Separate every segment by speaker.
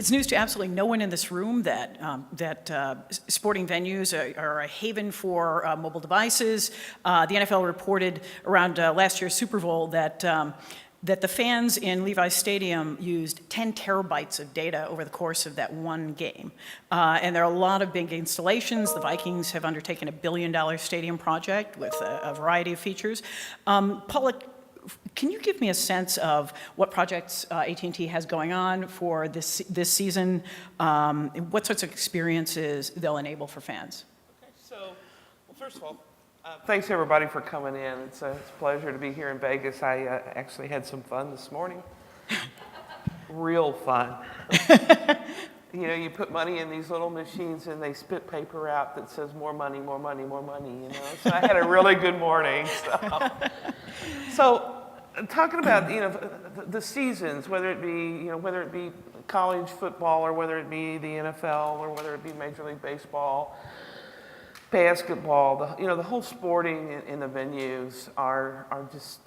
Speaker 1: It's news to absolutely no one in this room that sporting venues are a haven for mobile devices. The NFL reported around last year's Super Bowl that the fans in Levi's Stadium used 10 terabytes of data over the course of that one game. And there are a lot of big installations. The Vikings have undertaken $1 billion stadium project with a variety of features. Paula, can you give me a sense of what projects AT&T has going on for this season? What sorts of experiences they'll enable for fans?
Speaker 2: Okay, so, well, first of all, thanks everybody for coming in. It's a pleasure to be here in Vegas. I actually had some fun this morning. Real fun. You know, you put money in these little machines and they spit paper out that says more money, more money, more money, you know. So I had a really good morning. So talking about, you know, the seasons, whether it be college football or whether it be the NFL or whether it be Major League Baseball, basketball, the whole sporting in the venues are just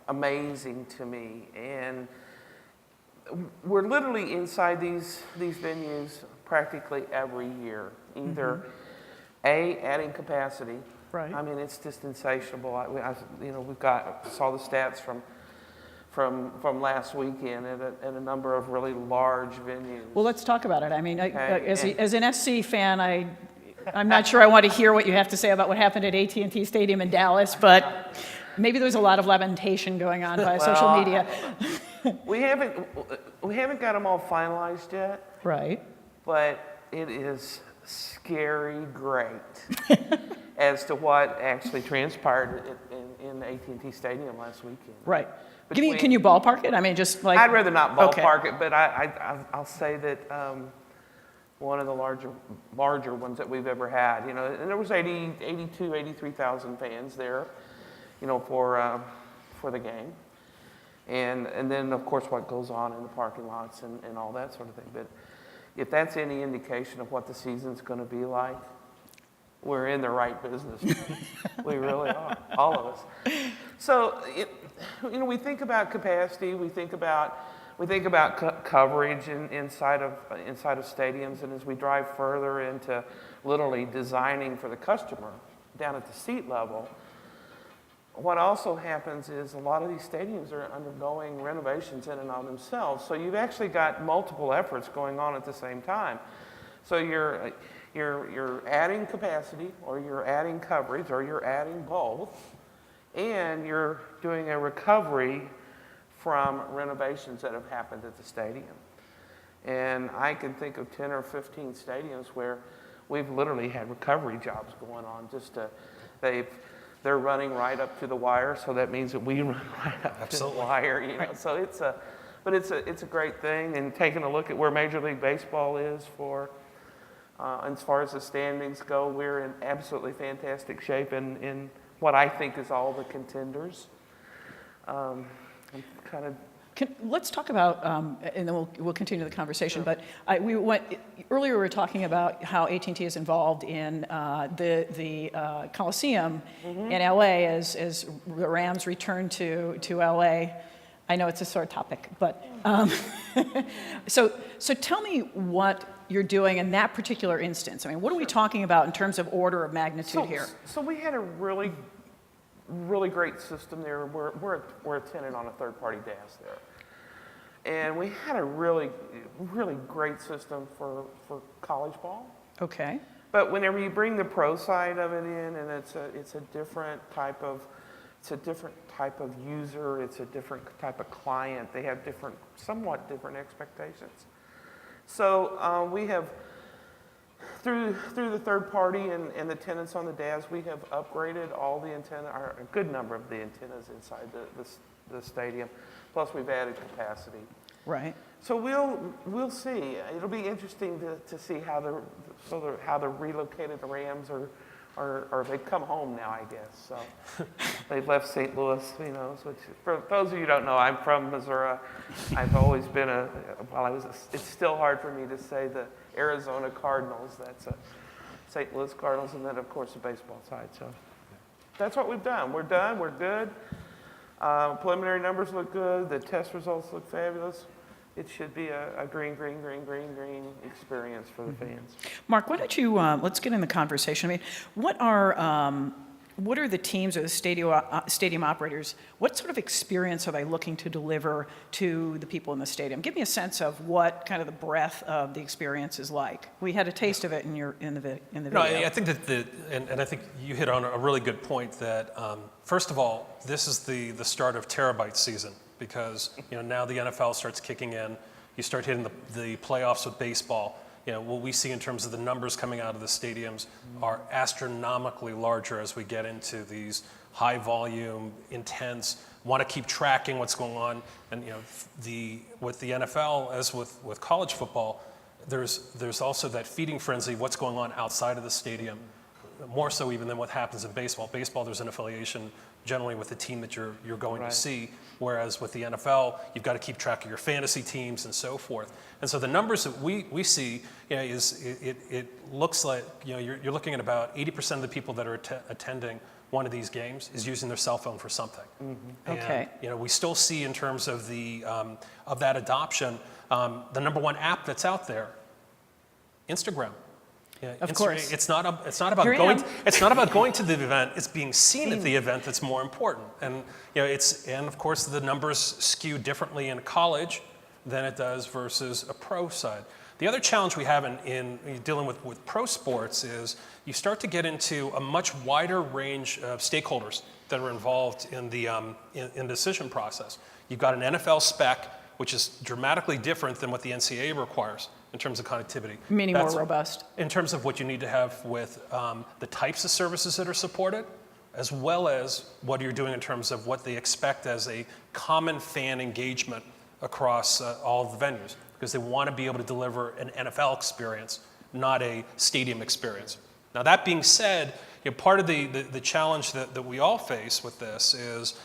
Speaker 2: amazing to me. And we're literally inside these venues practically every year, either adding capacity.
Speaker 1: Right.
Speaker 2: I mean, it's just insatiable. Saw the stats from last weekend at a number of really large venues.
Speaker 1: Well, let's talk about it. I mean,
Speaker 2: Okay.
Speaker 1: as an SC fan, I'm not sure I want to hear what you have to say about what happened at AT&T Stadium in Dallas, but maybe there was a lot of lamentation going on via social media.
Speaker 2: We haven't got them all finalized yet.
Speaker 1: Right.
Speaker 2: But it is scary great as to what actually transpired in AT&T Stadium last weekend.
Speaker 1: Right. Can you ballpark it? I mean, just like...
Speaker 2: I'd rather not ballpark it, but I'll say that one of the larger ones that we've ever had, you know, and there was 83,000 fans there, you know, for the game. And then, of course, what goes on in the parking lots and all that sort of thing. But if that's any indication of what the season's going to be like, we're in the right business. We really are, all of us. So, you know, we think about capacity. We think about coverage inside of stadiums, and as we drive further into literally designing for the customer down at the seat level. What also happens is a lot of these stadiums are undergoing renovations in and of themselves. So you've actually got multiple efforts going on at the same time. So you're adding capacity, or you're adding coverage, or you're adding both, and you're doing a recovery from renovations that have happened at the stadium. And I can think of 10 or 15 stadiums where we've literally had recovery jobs going on. They're running right up to the wire, so that means that we run right up to the wire. You know, so it's a great thing. And taking a look at where Major League Baseball is for, as far as the standings go, we're in absolutely fantastic shape in what I think is all the contenders.
Speaker 1: Let's talk about, and then we'll continue the conversation. Sure. But earlier we were talking about how AT&T is involved in the Coliseum in LA as the Rams return to LA. I know it's a sore topic, but so tell me what you're doing in that particular instance. I mean, what are we talking about in terms of order of magnitude here? So
Speaker 2: we had a really great system there. We're a tenant on a third-party DAS there. And we had a really great system for college ball.
Speaker 1: Okay.
Speaker 2: But whenever you bring the pro side of it in, and it's a different type of user, it's a different type of client. They have somewhat different expectations. So we have, through the third party and the tenants on the DAS, we have upgraded all the antennas, or a good number of the antennas inside the stadium. Plus, we've added capacity.
Speaker 1: Right.
Speaker 2: So we'll see. It'll be interesting to see how the relocated Rams or they've come home now, I guess. So they've left St. Louis, you know. Which, for those of you who don't know, I'm from Missouri. I've always been it's still hard for me to say the Arizona Cardinals. That's a St. Louis Cardinals, and then of course the baseball side. So that's what we've done. We're done. We're good. Preliminary numbers look good. The test results look fabulous. it should be a green experience for the fans.
Speaker 1: Mark, why don't you, let's get in the conversation. I mean, what are the teams or the stadium operators, what sort of experience are they looking to deliver to the people in the stadium? Give me a sense of what kind of the breadth of the experience is like. We had a taste of it in the video.
Speaker 3: No, I think that and I think you hit on a really good point that, first of all, this is the start of terabyte season because, now the NFL starts kicking in. You start hitting the playoffs with baseball. What we see in terms of the numbers coming out of the stadiums are astronomically larger as we get into these high volume, intense, want to keep tracking what's going on. And with the NFL, as with college football, there's also that feeding frenzy of what's going on outside of the stadium, more so even than what happens in baseball. Baseball, there's an affiliation generally with the team that you're going to see, whereas with the NFL, you've got to keep track of your fantasy teams and so forth. And so the numbers that we see, it looks like you're looking at about 80% of the people that are attending one of these games is using their cell phone for something. Mm-hmm.
Speaker 1: Okay.
Speaker 3: And, we still see in terms of the of that adoption, the number one app that's out there, Instagram.
Speaker 1: Of course.
Speaker 3: It's not about going to the event. It's being seen at the event that's more important. And and of course the numbers skew differently in college than it does versus a pro side. The other challenge we have in dealing with pro sports is you start to get into a much wider range of stakeholders that are involved in the decision process. You've got an NFL spec, which is dramatically different than what the NCAA requires in terms of connectivity.
Speaker 1: Meaning more robust.
Speaker 3: In terms of what you need to have with the types of services that are supported, as well as what you're doing in terms of what they expect as a common fan engagement across all of the venues, because they want to be able to deliver an NFL experience, not a stadium experience. Now that being said, part of the challenge that we all face with this is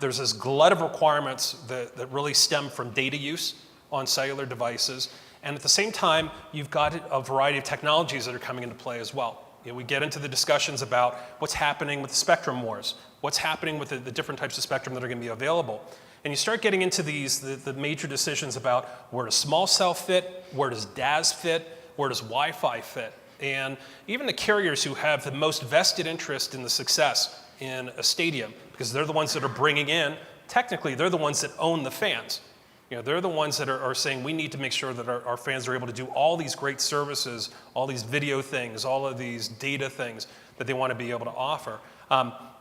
Speaker 3: there's this glut of requirements that really stem from data use on cellular devices. And at the same time, you've got a variety of technologies that are coming into play as well. We get into the discussions about what's happening with the spectrum wars, what's happening with the different types of spectrum that are going to be available. And you start getting into the major decisions about where does small cell fit, where does DAS fit, where does Wi-Fi fit. And even the carriers who have the most vested interest in the success in a stadium, because they're the ones that are bringing in, technically they're the ones that own the fans. They're the ones that are saying we need to make sure that our fans are able to do all these great services, all these video things, all of these data things that they want to be able to offer.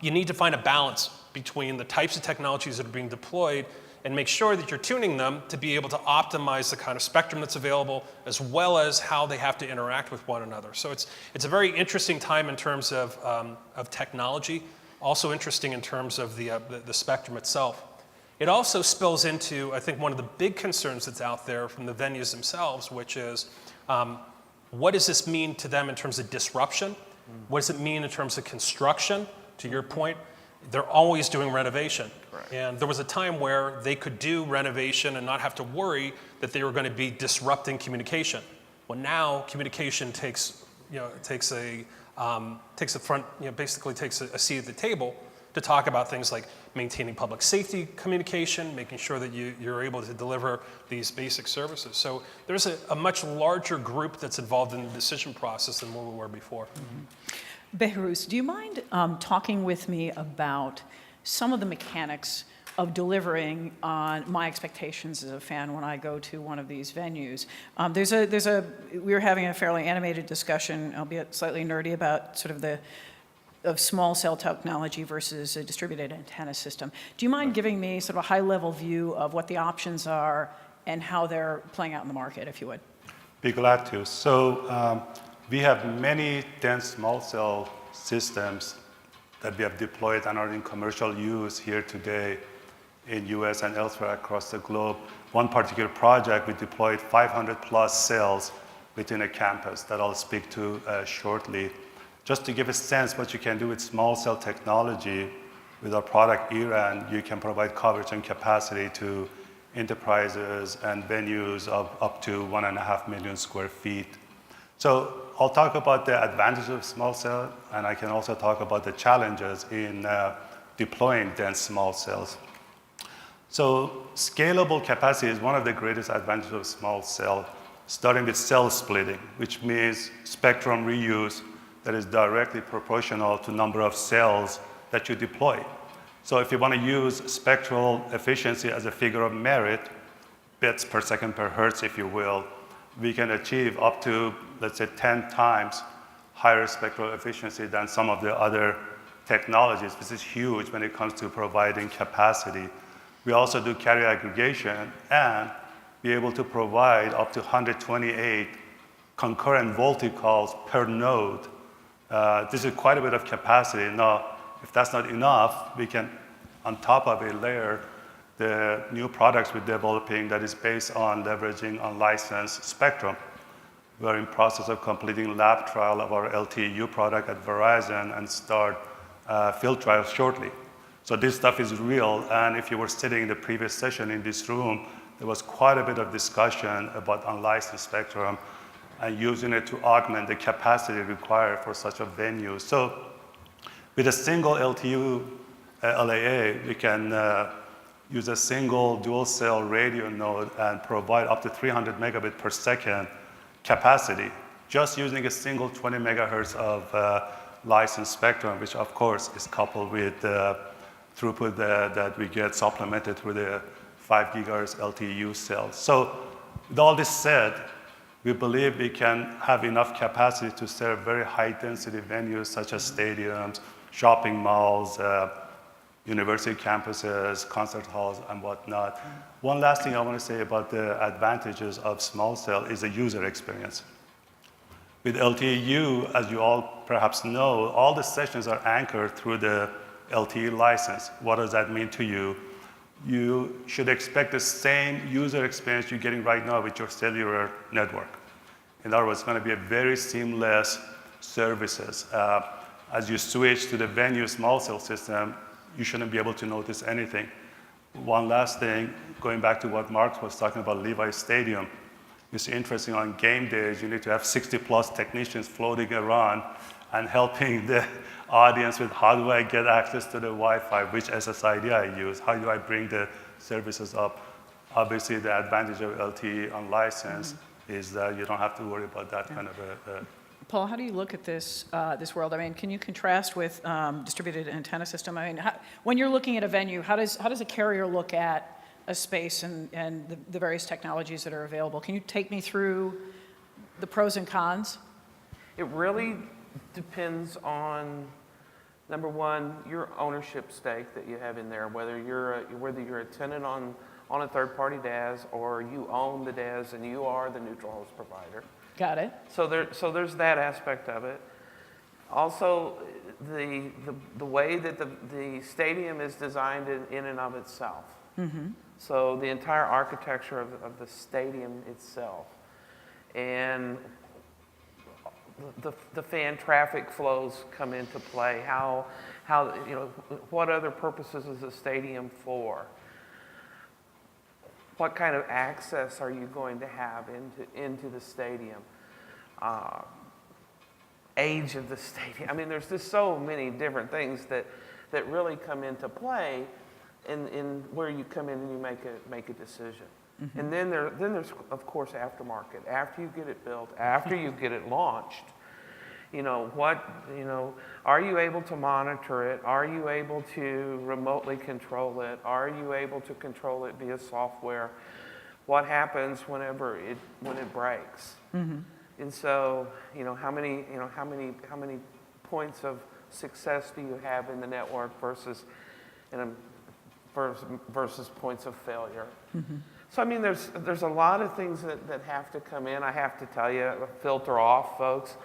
Speaker 3: You need to find a balance between the types of technologies that are being deployed and make sure that you're tuning them to be able to optimize the kind of spectrum that's available, as well as how they have to interact with one another. So it's a very interesting time in terms of technology, also interesting in terms of the spectrum itself. It also spills into, I think, one of the big concerns that's out there from the venues themselves, which is what does this mean to them in terms of disruption? What does it mean in terms of construction? To your point, they're always doing renovation.
Speaker 2: Correct. And
Speaker 3: there was a time where they could do renovation and not have to worry that they were going to be disrupting communication. Well, now communication takes a seat at the table to talk about things like maintaining public safety communication, making sure that you're able to deliver these basic services. So there's a much larger group that's involved in the decision process than where we were before.
Speaker 1: Mm-hmm. Behruz, do you mind talking with me about some of the mechanics of delivering on my expectations as a fan when I go to one of these venues? We were having a fairly animated discussion, albeit slightly nerdy, about sort of of small cell technology versus a distributed antenna system. Do you mind giving me sort of a high-level view of what the options are and how they're playing out in the market, if you would?
Speaker 4: Be glad to. So we have many dense small cell systems that we have deployed and are in commercial use here today in US and elsewhere across the globe. One particular project, we deployed 500 plus cells within a campus that I'll speak to shortly. Just to give a sense what you can do with small cell technology with our product ERAN, you can provide coverage and capacity to enterprises and venues of up to 1.5 million square feet. So I'll talk about the advantages of small cell, and I can also talk about the challenges in deploying dense small cells. So scalable capacity is one of the greatest advantages of small cell, starting with cell splitting, which means spectrum reuse that is directly proportional to number of cells that you deploy. So if you want to use spectral efficiency as a figure of merit, bits per second per hertz, if you will, we can achieve up to, let's say, 10 times higher spectral efficiency than some of the other technologies. This is huge when it comes to providing capacity. We also do carrier aggregation and be able to provide up to 128 concurrent VoLTE calls per node. This is quite a bit of capacity. Now, if that's not enough, we can, on top of it, layer the new products we're developing that is based on leveraging unlicensed spectrum. We're in process of completing lab trial of our LTE-U product at Verizon and start field trials shortly. So this stuff is real, and if you were sitting in the previous session in this room, there was quite a bit of discussion about unlicensed spectrum and using it to augment the capacity required for such a venue. So with a single LTU LAA, we can use a single dual cell radio node and provide up to 300 megabit per second capacity, just using a single 20 megahertz of licensed spectrum, which of course is coupled with throughput that we get supplemented through the 5 gigahertz LTU cells. So with all this said, we believe we can have enough capacity to serve very high density venues such as stadiums, shopping malls, university campuses, concert halls, and whatnot. One last thing I want to say about the advantages of small cell is the user experience. With LTE-U, as you all perhaps know, all the sessions are anchored through the LTE license. What does that mean to you? You should expect the same user experience you're getting right now with your cellular network. In other words, it's going to be a very seamless services. As you switch to the venue small cell system, you shouldn't be able to notice anything. One last thing, going back to what Mark was talking about Levi Stadium, it's interesting on game days, you need to have 60 plus technicians floating around and helping the audience with how do I get access to the Wi-Fi, which SSID I use, how do I bring the services up. Obviously the advantage of LTE unlicensed is that you don't have to worry about that kind of a
Speaker 1: Paul, how do you look at this this world? I mean, can you contrast with distributed antenna system? I mean, when you're looking at a venue, how does a carrier look at a space and the various technologies that are available? Can you take me through the pros and cons?
Speaker 2: It really depends on, number one, your ownership stake that you have in there, whether you're a tenant on a third-party DAS or you own the DAS and you are the neutral host provider.
Speaker 1: Got it.
Speaker 2: So there's that aspect of it. Also, the way that the stadium is designed in and of itself. Mm-hmm. So the entire architecture of the stadium itself, and the fan traffic flows come into play. How what other purposes is the stadium for? What kind of access are you going to have into the stadium? Age of the stadium. I mean, there's just so many different things that really come into play in where you come in and you make a decision. Mm-hmm. And then there's of course aftermarket. After you get it built, after you get it launched, are you able to monitor it? Are you able to remotely control it? Are you able to control it via software? What happens when it breaks? Mm-hmm. And so, how many points of success do you have in the network versus points of failure? Mm-hmm. So I mean, there's a lot of things that have to come in. I have to tell you, filter off, folks.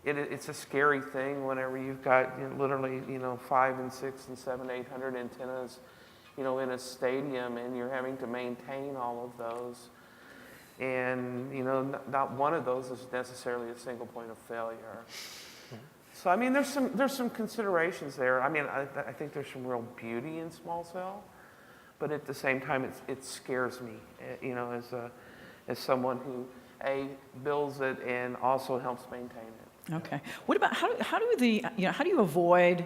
Speaker 2: It's a scary thing whenever you've got literally 5 and 6 and 7, 800 antennas, in a stadium, and you're having to maintain all of those, and not one of those is necessarily a single point of failure. So I mean, there's some considerations there. I mean, I think there's some real beauty in small cell, but at the same time, it scares me, as someone who builds it and also helps maintain it.
Speaker 1: Okay. What about how do you avoid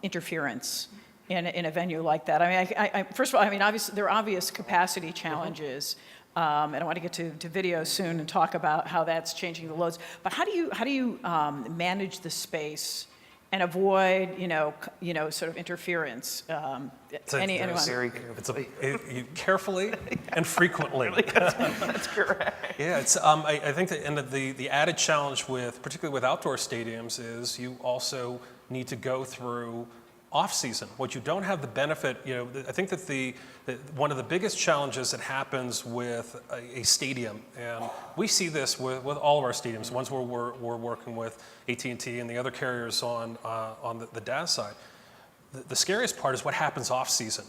Speaker 1: interference in a venue like that? I mean, first of all, I mean, obviously, there are obvious capacity challenges, and I want to get to video soon and talk about how that's changing the loads. But how do you manage the space and avoid, sort of interference? Anyone?
Speaker 2: Very
Speaker 3: It's
Speaker 2: carefully.
Speaker 3: carefully and frequently.
Speaker 2: That's correct.
Speaker 3: Yeah, it's, I think that, and the added challenge particularly with outdoor stadiums, is you also need to go through off-season. What you don't have the benefit, I think that one of the biggest challenges that happens with a stadium, and we see this with all of our stadiums, ones where we're working with AT&T and the other carriers on the data side. The scariest part is what happens off-season.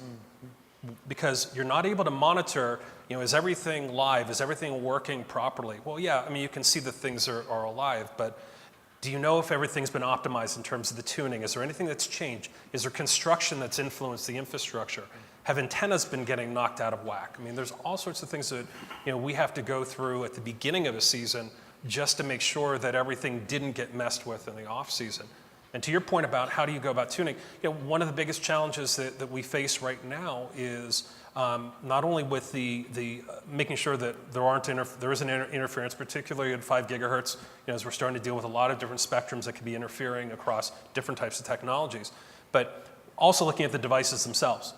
Speaker 3: Because you're not able to monitor, is everything live? Is everything working properly? Well, yeah, I mean, you can see that things are alive, but do you know if everything's been optimized in terms of the tuning? Is there anything that's changed? Is there construction that's influenced the infrastructure? Have antennas been getting knocked out of whack? I mean, there's all sorts of things that we have to go through at the beginning of a season just to make sure that everything didn't get messed with in the off season. And to your point about how do you go about tuning, one of the biggest challenges that we face right now is not only with the making sure that there isn't interference, particularly at 5 gigahertz, as we're starting to deal with a lot of different spectrums that can be interfering across different types of technologies, but also looking at the devices themselves,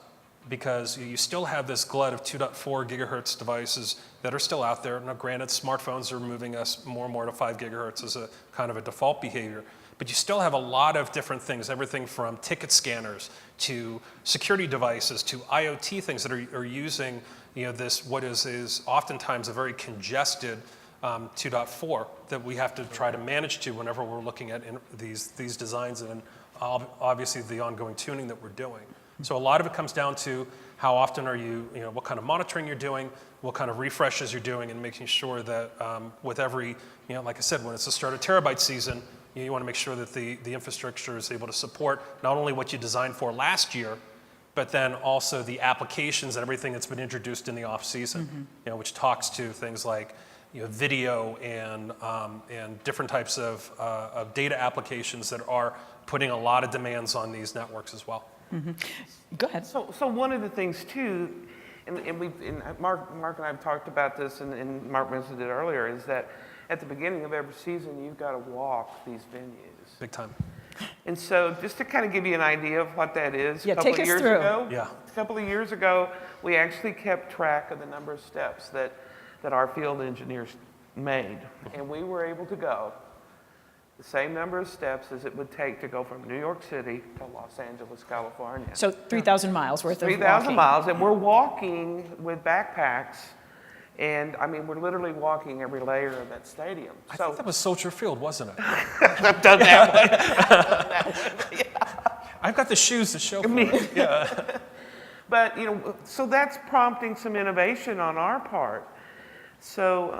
Speaker 3: because you still have this glut of 2.4 gigahertz devices that are still out there. Now, granted, smartphones are moving us more and more to 5 gigahertz as a kind of a default behavior. But you still have a lot of different things, everything from ticket scanners to security devices to IoT things that are using this, what is oftentimes a very congested 2.4 that we have to try to manage to whenever we're looking at these designs and obviously the ongoing tuning that we're doing. So a lot of it comes down to how often are you, what kind of monitoring you're doing, what kind of refreshes you're doing, and making sure that with every, like I said, when it's the start of terabyte season, you want to make sure that the infrastructure is able to support not only what you designed for last year, but then also the applications and everything that's been introduced in the off season, which talks to things like video and different types of data applications that are putting a lot of demands on these networks as well.
Speaker 1: Go ahead.
Speaker 2: So one of the things too, and Mark and I have talked about this, and Mark mentioned it earlier, is that at the beginning of every season, you've got to walk these venues.
Speaker 3: Big time.
Speaker 2: And so just to kind of give you an idea of what that is,
Speaker 1: Yeah, take us through.
Speaker 2: A couple of years ago, we actually kept track of the number of steps that our field engineers made. And we were able to go the same number of steps as it would take to go from New York City to Los Angeles, California.
Speaker 1: So 3,000 miles worth of walking.
Speaker 2: 3,000 miles, and we're walking with backpacks. And I mean, we're literally walking every layer of that stadium.
Speaker 3: I think that was Soldier Field, wasn't it?
Speaker 2: I've done that one.
Speaker 3: I've got the shoes to show for it. Yeah.
Speaker 2: But, so that's prompting some innovation on our part. So,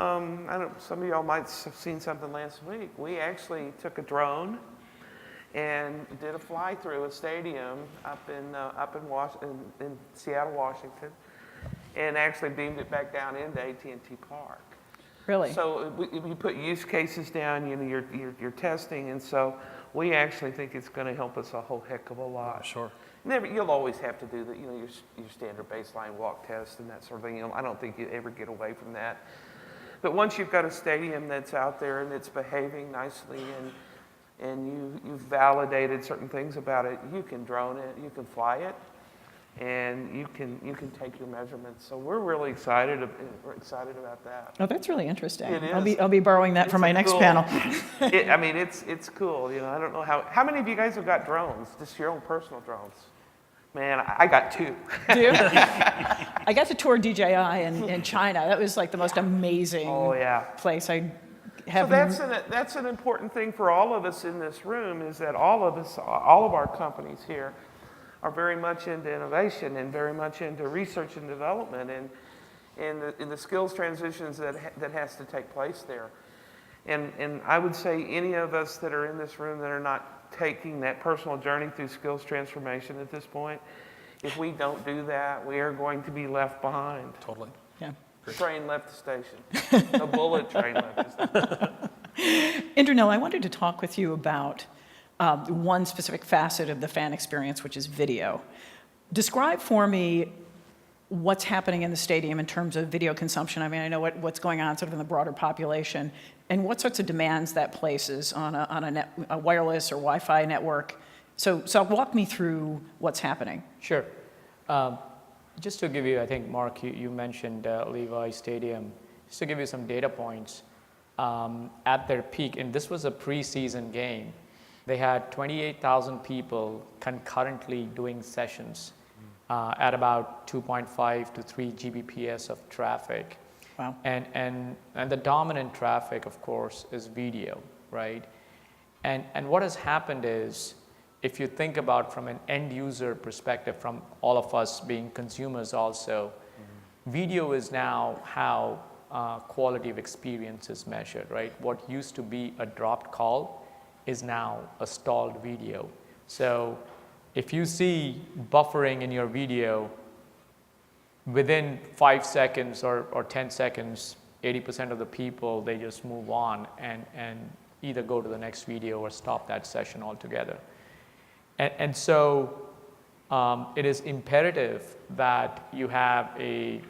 Speaker 2: I don't, some of y'all might have seen something last week. We actually took a drone and did a fly through a stadium up in Seattle, Washington, and actually beamed it back down into AT&T Park.
Speaker 1: Really?
Speaker 2: So we put use cases down, you're testing, and so we actually think it's going to help us a whole heck of a lot.
Speaker 3: Sure.
Speaker 2: You'll always have to do the, your standard baseline walk test and that sort of thing. I don't think you ever get away from that. But once you've got a stadium that's out there and it's behaving nicely and you've validated certain things about it, you can drone it, you can fly it, and you can take your measurements. So we're really excited. We're excited about that.
Speaker 1: Oh, that's really interesting.
Speaker 2: It is.
Speaker 1: I'll be borrowing that for my next
Speaker 2: cool.
Speaker 1: panel.
Speaker 2: It's cool. I don't know how many of you guys have got drones, just your own personal drones. Man, I got 2.
Speaker 1: Do you? I got to tour DJI in China. That was like the most amazing place. I have.
Speaker 2: So that's an important thing for all of us in this room, is that all of our companies here are very much into innovation and very much into research and development and in the skills transitions that has to take place there. And I would say any of us that are in this room that are not taking that personal journey through skills transformation at this point, if we don't do that, we are going to be left behind.
Speaker 3: Totally.
Speaker 1: Yeah.
Speaker 2: The train left the station. The bullet train left the station.
Speaker 1: Indranil, I wanted to talk with you about one specific facet of the fan experience, which is video. Describe for me what's happening in the stadium in terms of video consumption. I mean, I know what's going on sort of in the broader population, and what sorts of demands that places on a wireless or Wi-Fi network. So walk me through what's happening.
Speaker 5: Sure. Just to give you, I think, Mark, you mentioned Levi Stadium. Just to give you some data points, at their peak, and this was a preseason game, they had 28,000 people concurrently doing sessions at about 2.5 to 3 Gbps of traffic.
Speaker 1: Wow.
Speaker 5: And the dominant traffic, of course, is video, right? And what has happened is, if you think about from an end user perspective, from all of us being consumers also, video is now how quality of experience is measured, right? What used to be a dropped call is now a stalled video. So if you see buffering in your video, within 5 seconds or 10 seconds, 80% of the people, they just move on and either go to the next video or stop that session altogether. And so it is imperative that you have a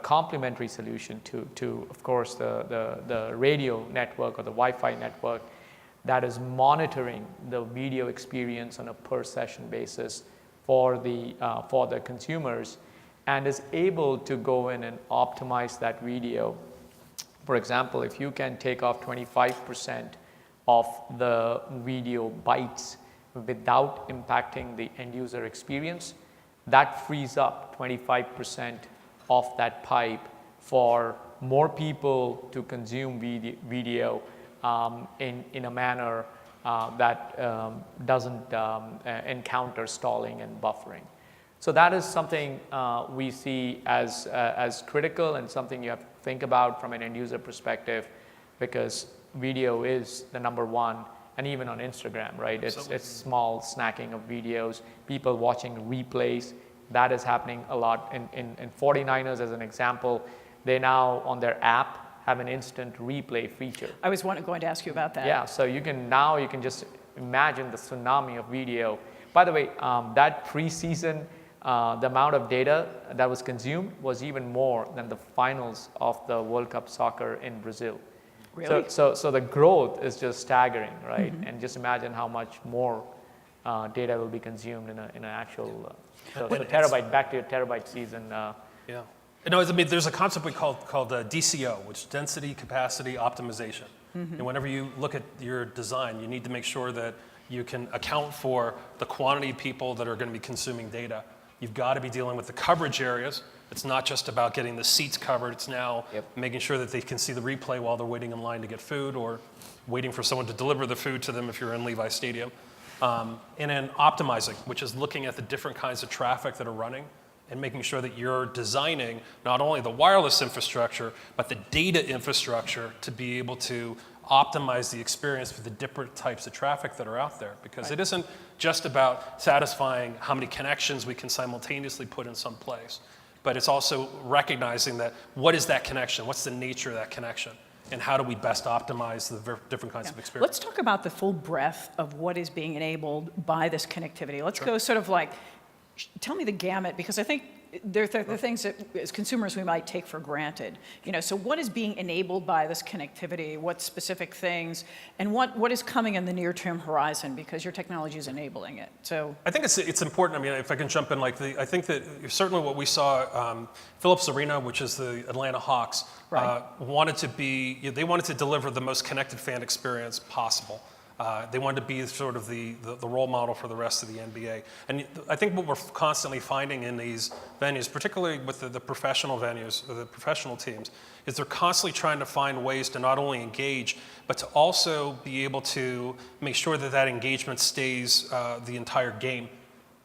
Speaker 5: complementary solution to of course, the radio network or the Wi-Fi network that is monitoring the video experience on a per session basis for the consumers, and is able to go in and optimize that video. For example, if you can take off 25% of the video bytes without impacting the end user experience, that frees up 25% of that pipe for more people to consume video in a manner that doesn't encounter stalling and buffering. So that is something we see as critical, and something you have to think about from an end user perspective, because video is the number one. And even on Instagram, right? It's small snacking of videos, people watching replays. That is happening a lot. In 49ers, as an example, they now on their app have an instant replay feature.
Speaker 1: I was going to ask you about that.
Speaker 5: Yeah, so you can just imagine the tsunami of video. By the way, that preseason, the amount of data that was consumed was even more than the finals of the World Cup soccer in Brazil.
Speaker 1: Really?
Speaker 5: So the growth is just staggering, right? Mm-hmm. And just imagine how much more data will be consumed in an actual so terabyte, back to your terabyte season.
Speaker 3: Yeah. No, I mean, there's a concept we called DCO, which is density capacity optimization. Mm-hmm. And whenever you look at your design, you need to make sure that you can account for the quantity of people that are going to be consuming data. You've got to be dealing with the coverage areas. It's not just about getting the seats covered. It's now making sure that they can see the replay while they're waiting in line to get food, or waiting for someone to deliver the food to them if you're in Levi Stadium. And then optimizing, which is looking at the different kinds of traffic that are running and making sure that you're designing not only the wireless infrastructure, but the data infrastructure to be able to optimize the experience for the different types of traffic that are out there. Because it isn't just about satisfying how many connections we can simultaneously put in some place, but it's also recognizing that what is that connection? What's the nature of that connection? And how do we best optimize the different kinds of experience?
Speaker 1: Let's talk about the full breadth of what is being enabled by this connectivity. Let's go sort of like, tell me the gamut, because I think there are things that as consumers we might take for granted. So what is being enabled by this connectivity? What specific things? And what is coming in the near-term horizon, because your technology is enabling it? So
Speaker 3: I think it's important. I mean, if I can jump in, I think that certainly what we saw, Phillips Arena, which is the Atlanta Hawks, wanted to deliver the most connected fan experience possible. They wanted to be sort of the role model for the rest of the NBA. And I think what we're constantly finding in these venues, particularly with the professional venues, or the professional teams, is they're constantly trying to find ways to not only engage, but to also be able to make sure that that engagement stays the entire game.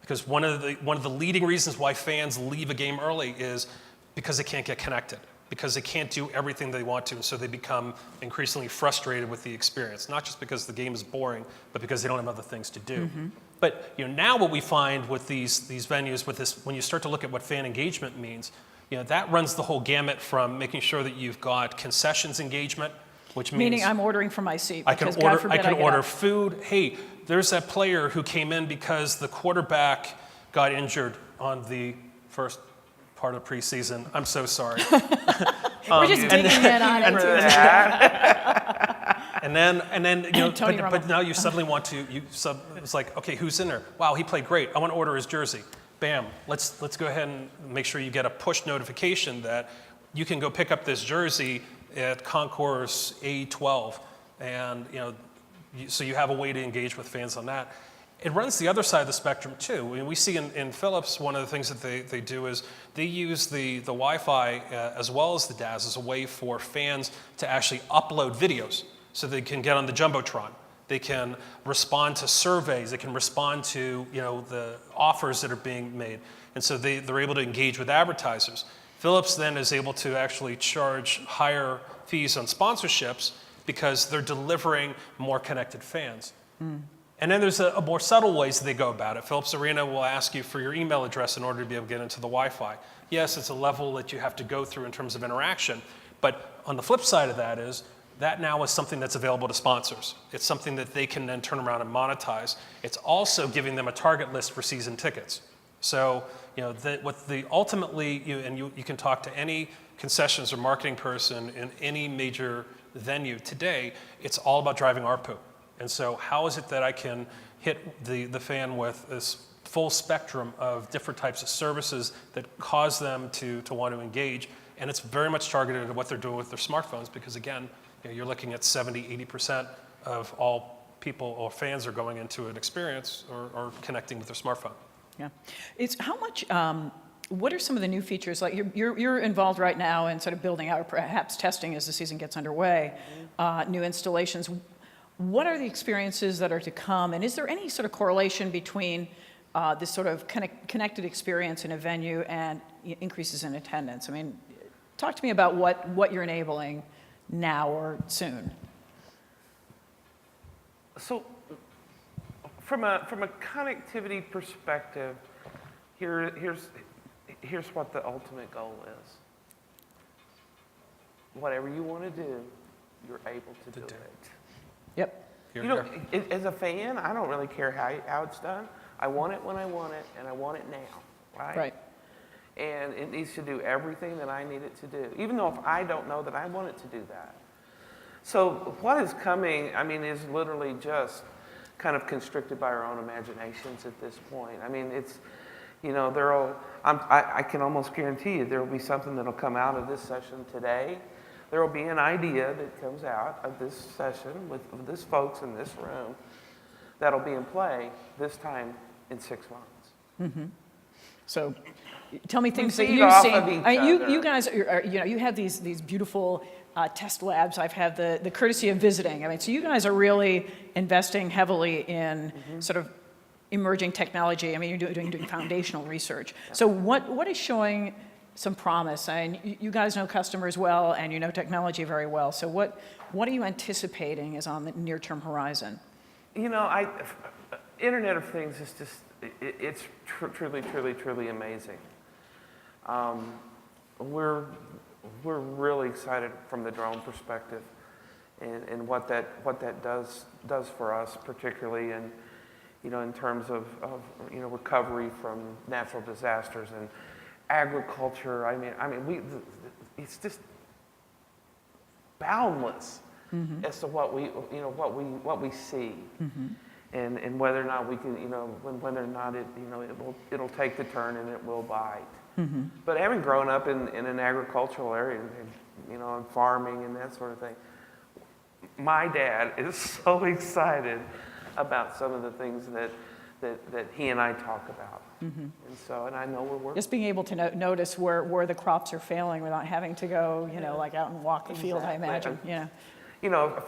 Speaker 3: Because one of the leading reasons why fans leave a game early is because they can't get connected, because they can't do everything they want to, and so they become increasingly frustrated with the experience. Not just because the game is boring, but because they don't have other things to do. Mm-hmm. But now what we find with these venues, with this, when you start to look at what fan engagement means, that runs the whole gamut from making sure that you've got concessions engagement, which means
Speaker 1: Meaning I'm ordering from my seat
Speaker 3: I can
Speaker 1: because God
Speaker 3: order,
Speaker 1: forbid
Speaker 3: I can
Speaker 1: get
Speaker 3: order
Speaker 1: up.
Speaker 3: food. Hey, there's that player who came in because the quarterback got injured on the first part of preseason. I'm so sorry.
Speaker 1: We're just digging in on it.
Speaker 3: And then you know,
Speaker 1: Tony
Speaker 3: but now you suddenly want to, it's like, okay, who's in there? Wow, he played great. I want to order his jersey. Bam, let's go ahead and make sure you get a push notification that you can go pick up this jersey at Concourse A12. And you know, so you have a way to engage with fans on that. It runs the other side of the spectrum too. I mean, we see in Philips, one of the things that they do is they use the Wi-Fi as well as the DAS as a way for fans to actually upload videos so they can get on the Jumbotron. They can respond to surveys. They can respond to, you know, the offers that are being made. And so they're able to engage with advertisers. Philips then is able to actually charge higher fees on sponsorships because they're delivering more connected fans. And then there's a more subtle ways that they go about it. Philips Arena will ask you for your email address in order to be able to get into the Wi-Fi. Yes, it's a level that you have to go through in terms of interaction, but on the flip side of that is, that now is something that's available to sponsors. It's something that they can then turn around and monetize. It's also giving them a target list for season tickets. So, you know, ultimately, you can talk to any concessions or marketing person in any major venue today, it's all about driving ARPU. And so how is it that I can hit the fan with this full spectrum of different types of services that cause them to want to engage? And it's very much targeted at what they're doing with their smartphones because, again, you know, you're looking at 70, 80% of all people or fans are going into an experience or connecting with their smartphone.
Speaker 1: Yeah. It's how much, what are some of the new features? Like you're involved right now in sort of building out or perhaps testing as the season gets underway, new installations. What are the experiences that are to come? And is there any sort of correlation between this sort of connected experience in a venue and increases in attendance? I mean, talk to me about what you're enabling now or soon.
Speaker 2: So from a connectivity perspective, here's what the ultimate goal is. Whatever you want to do, you're able to do it.
Speaker 1: Yep.
Speaker 2: You know, as a fan, I don't really care how it's done. I want it when I want it, and I want it now, right?
Speaker 1: Right.
Speaker 2: And it needs to do everything that I need it to do, even though if I don't know that I want it to do that. So what is coming, I mean, is literally just kind of constricted by our own imaginations at this point. I mean, it's, you know, I can almost guarantee you there will be something that will come out of this session today. There will be an idea that comes out of this session with this folks in this room that'll be in play this time in 6 months.
Speaker 1: Mm-hmm. So tell me things that
Speaker 2: feed
Speaker 1: you've
Speaker 2: off
Speaker 1: seen.
Speaker 2: of each
Speaker 1: You
Speaker 2: other.
Speaker 1: guys are, you know, you have these beautiful test labs. I've had the courtesy of visiting. I mean, so you guys are really investing heavily in sort of emerging technology. I mean, you're doing foundational research. So what is showing some promise? I mean, you guys know customers well, and you know technology very well. So what are you anticipating is on the near-term horizon?
Speaker 2: You know, Internet of Things is just, it's truly, truly, truly amazing. We're really excited from the drone perspective and what that does for us, particularly in, you know, in terms of you know, recovery from natural disasters and agriculture. I mean, it's just boundless as to what we see, and whether or not we can, you know, whether or not it, you know, it'll take the turn and it will bite. But having grown up in an agricultural area, and, you know, and farming and that sort of thing, my dad is so excited about some of the things that he and I talk about. And so, and I know we're working.
Speaker 1: Just being able to notice where the crops are failing without having to go, you know, like out and walk the field, I imagine. Yeah.
Speaker 2: You know,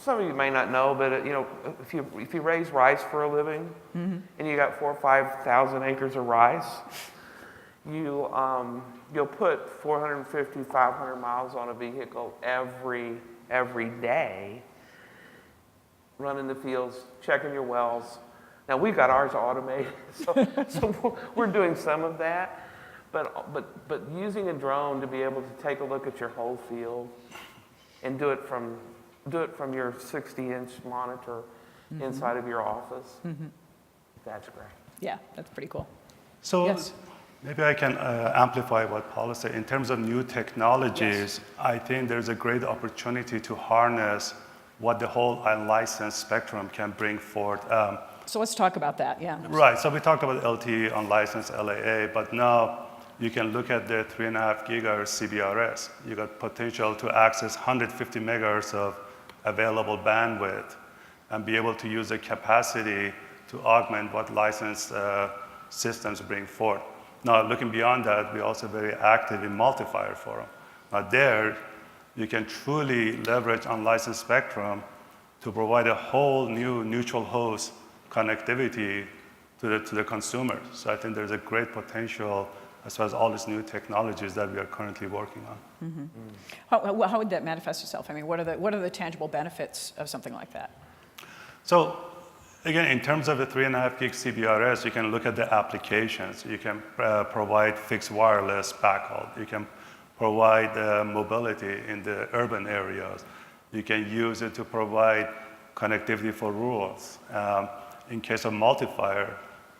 Speaker 2: some of you may not know, but you know, if you raise rice for a living, and you got 4,000 or 5,000 acres of rice, you'll put 450, 500 miles on a vehicle every day, running the fields, checking your wells. Now we've got ours automated, so we're doing some of that, but using a drone to be able to take a look at your whole field and do it from do it from your 60-inch monitor inside of your office. That's great.
Speaker 1: Yeah, that's pretty cool.
Speaker 4: So
Speaker 1: Yes.
Speaker 4: maybe I can amplify what Paula said. In terms of new technologies, I think there's a great opportunity to harness what the whole unlicensed spectrum can bring forth.
Speaker 1: So let's talk about that, yeah.
Speaker 4: Right, so we talked about LTE, unlicensed LAA, but now you can look at the 3.5 gigahertz CBRS. You got potential to access 150 megahertz of available bandwidth and be able to use the capacity to augment what licensed systems bring forth. Now, looking beyond that, we're also very active in multifier forum. Now there, you can truly leverage unlicensed spectrum to provide a whole new neutral host connectivity to the consumer. So I think there's a great potential as far as all these new technologies that we are currently working on.
Speaker 1: How would that manifest itself? I mean, what are the tangible benefits of something like that?
Speaker 4: So again, in terms of the 3.5 gig CBRS, you can look at the applications. You can provide fixed wireless backhaul. You can provide mobility in the urban areas. You can use it to provide connectivity for rurals. In case of multifier,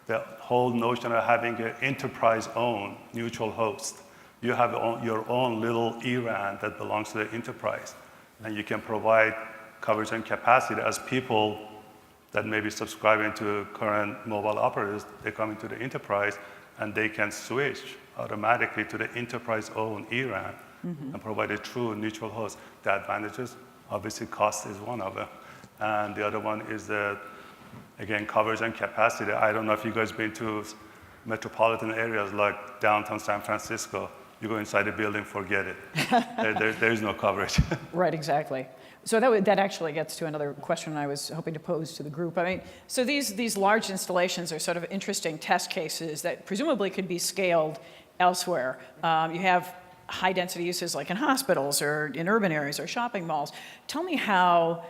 Speaker 4: the whole notion of having an enterprise-owned neutral host. You have your own little ERAN that belongs to the enterprise, and you can provide coverage and capacity as people that may be subscribing to current mobile operators, they come into the enterprise, and they can switch automatically to the enterprise-owned ERAN and provide a true neutral host. The advantages, obviously cost is one of them. And the other one is the, again, coverage and capacity. I don't know if you guys been to metropolitan areas like downtown San Francisco. You go inside the building, forget it. There is no coverage.
Speaker 1: Right, exactly. So that actually gets to another question I was hoping to pose to the group. I mean, so these large installations are sort of interesting test cases that presumably could be scaled elsewhere. You have high-density uses like in hospitals or in urban areas or shopping malls. Tell me how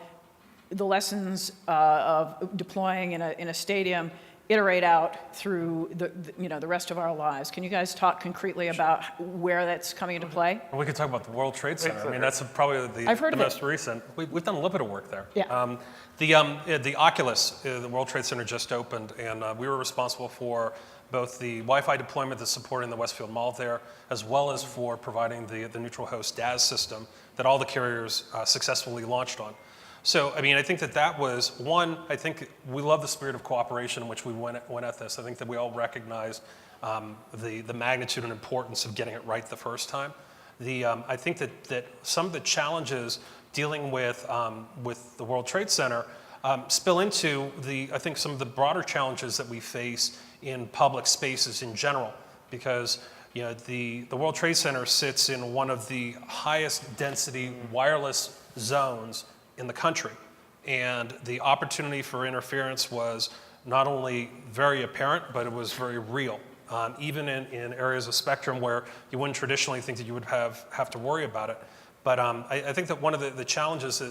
Speaker 1: the lessons of deploying in a stadium iterate out through the rest of our lives. Can you guys talk concretely about where that's coming into play?
Speaker 3: Well, we could talk about the World Trade Center. I mean, that's probably the most recent. We've done a little bit of work there.
Speaker 1: Yeah.
Speaker 3: The Oculus, the World Trade Center just opened, and we were responsible for both the Wi-Fi deployment that's supporting the Westfield Mall there, as well as for providing the neutral host DAS system that all the carriers successfully launched on. So, I mean, I think that was one. I think we love the spirit of cooperation in which we went at this. I think that we all recognize the magnitude and importance of getting it right the first time. I think that some of the challenges dealing with the World Trade Center spill into I think some of the broader challenges that we face in public spaces in general, because the World Trade Center sits in one of the highest density wireless zones in the country, and the opportunity for interference was not only very apparent, but it was very real, even in areas of spectrum where you wouldn't traditionally think that you would have to worry about it. But I think that one of the challenges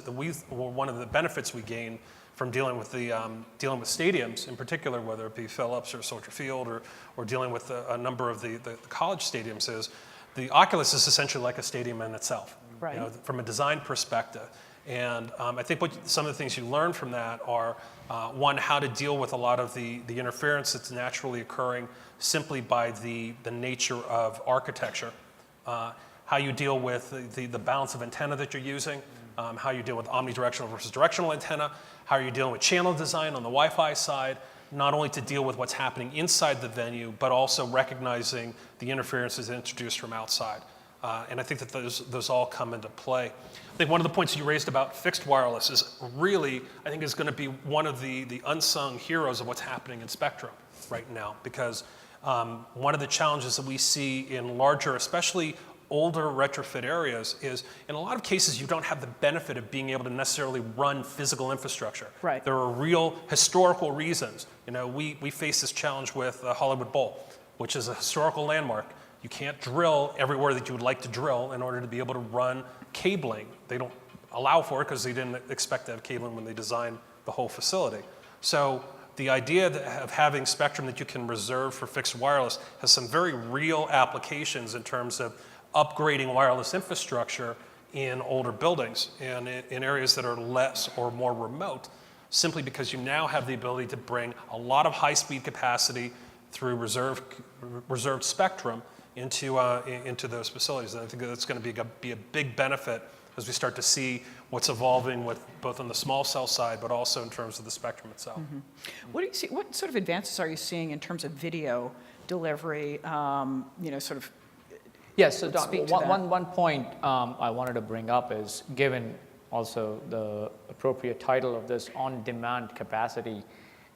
Speaker 3: one of the benefits we gain from dealing with stadiums in particular, whether it be Phillips or Soldier Field or dealing with a number of the college stadiums, is the Oculus is essentially like a stadium in itself,
Speaker 1: right.
Speaker 3: From a design perspective. And I think some of the things you learn from that are, one, how to deal with a lot of the interference that's naturally occurring simply by the nature of architecture, how you deal with the balance of antenna that you're using, how you deal with omnidirectional versus directional antenna, how you're dealing with channel design on the Wi-Fi side, not only to deal with what's happening inside the venue, but also recognizing the interferences introduced from outside. And I think that those all come into play. I think one of the points you raised about fixed wireless is really, I think, is going to be one of the unsung heroes of what's happening in spectrum right now. Because one of the challenges that we see in larger, especially older retrofit areas, is in a lot of cases you don't have the benefit of being able to necessarily run physical infrastructure.
Speaker 1: Right.
Speaker 3: There are real historical reasons. We face this challenge with Hollywood Bowl, which is a historical landmark. You can't drill everywhere that you would like to drill in order to be able to run cabling. They don't allow for it because they didn't expect to have cabling when they designed the whole facility. So the idea of having spectrum that you can reserve for fixed wireless has some very real applications in terms of upgrading wireless infrastructure in older buildings and in areas that are less or more remote, simply because you now have the ability to bring a lot of high-speed capacity through reserved spectrum into those facilities. And I think that's going to be a big benefit as we start to see what's evolving with both on the small cell side, but also in terms of the spectrum itself.
Speaker 1: What do you see? What sort of advances are you seeing in terms of video delivery? Sort of.
Speaker 5: Yes. So
Speaker 1: Let's speak to
Speaker 5: one point I wanted to bring up is, given also the appropriate title of this, on-demand capacity,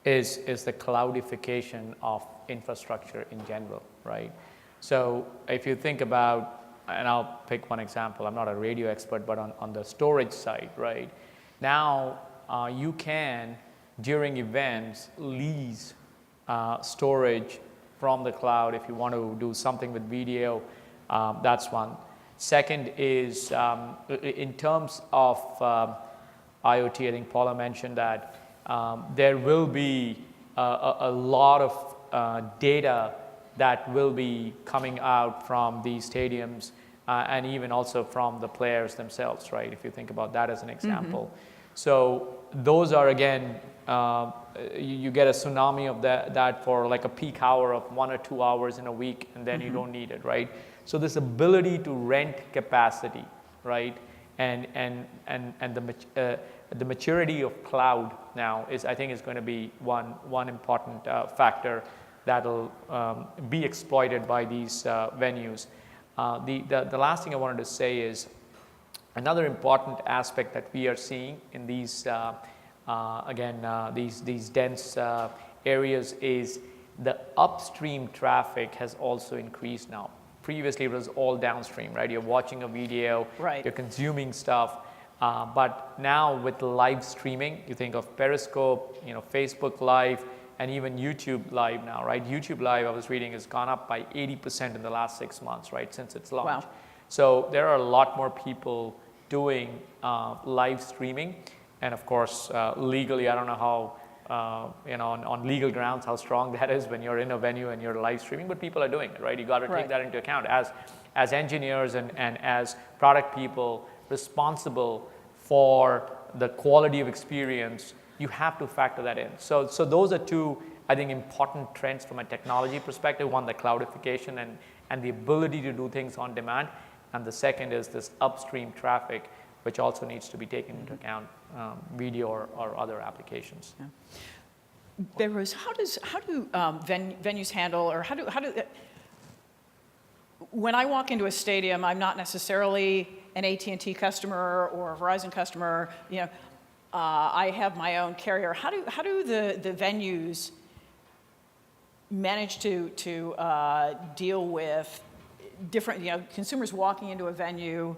Speaker 5: is the cloudification of infrastructure in general, right? So if you think about, and I'll pick one example, I'm not a radio expert, but on the storage side, right? Now you can, during events, lease storage from the cloud if you want to do something with video. That's one. Second is in terms of IoT, I think Paula mentioned that there will be a lot of data that will be coming out from these stadiums and even also from the players themselves, right? If you think about that as an example. So those are, again, you get a tsunami of that for like a peak hour of 1 or 2 hours in a week, and then you don't need it, right? So this ability to rent capacity, right? And the maturity of cloud now I think is going to be one important factor that'll be exploited by these venues. The last thing I wanted to say is another important aspect that we are seeing in these these dense areas is the upstream traffic has also increased now. Previously it was all downstream, right? You're watching a video,
Speaker 1: Right.
Speaker 5: You're consuming stuff, but now with live streaming, you think of Periscope, Facebook Live, and even YouTube Live now, right? YouTube Live, I was reading, has gone up by 80% in the last 6 months, right, since its launch.
Speaker 1: Wow.
Speaker 5: So there are a lot more people doing live streaming, and of course, legally, I don't know how, on legal grounds, how strong that is when you're in a venue and you're live streaming, but people are doing it, right? You got to
Speaker 1: Right.
Speaker 5: take that into account as engineers and as product people responsible for the quality of experience. You have to factor that in. So those are two, I think, important trends from a technology perspective. One, the cloudification and the ability to do things on demand. And the second is this upstream traffic, which also needs to be taken into account, video or other applications.
Speaker 1: Yeah. Behrouz, how do venues handle, or how do when I walk into a stadium, I'm not necessarily an AT&T customer or a Verizon customer. I have my own carrier. How do the venues manage to deal with different consumers walking into a venue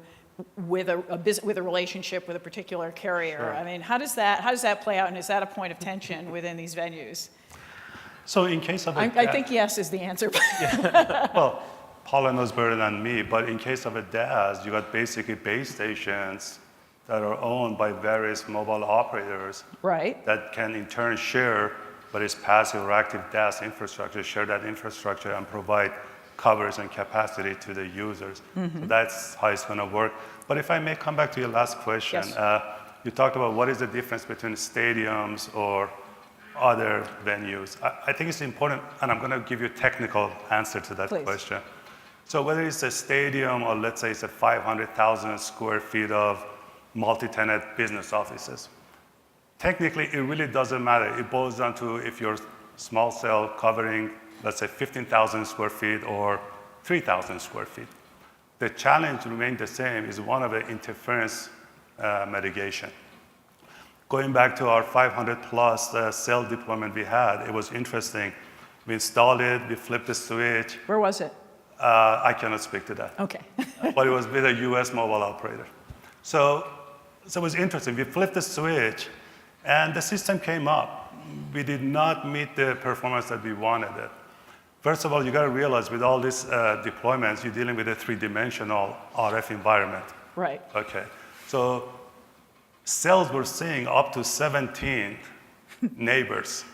Speaker 1: with a relationship with a particular carrier?
Speaker 4: Sure.
Speaker 1: I mean, how does that play out, and is that a point of tension within these venues?
Speaker 4: So in case of
Speaker 1: I think yes is the answer.
Speaker 4: well, Paula knows better than me, but in case of a DAS, you got basically base stations that are owned by various mobile operators
Speaker 1: Right.
Speaker 4: that can in turn share, but it's passive or active DAS infrastructure, share that infrastructure and provide coverage and capacity to the users. So that's how it's going to work. But if I may come back to your last question,
Speaker 1: Yes.
Speaker 4: you talked about what is the difference between stadiums or other venues. I think it's important, and I'm going to give you a technical answer to that
Speaker 1: Please.
Speaker 4: question. So whether it's a stadium or let's say it's a 500,000 square feet of multi-tenant business offices, technically it really doesn't matter. It boils down to if you're small cell covering, let's say 15,000 square feet or 3,000 square feet. The challenge remains the same, is one of the interference mitigation. Going back to our 500 plus cell deployment we had, it was interesting. We installed it, we flipped the switch.
Speaker 1: Where was it?
Speaker 4: I cannot speak to that.
Speaker 1: Okay.
Speaker 4: But it was with a US mobile operator. So it was interesting. We flipped the switch and the system came up. We did not meet the performance that we wanted it. First of all, you got to realize with all these deployments, you're dealing with a three-dimensional RF environment.
Speaker 1: Right.
Speaker 4: Okay. So cells were seeing up to 17 neighbors,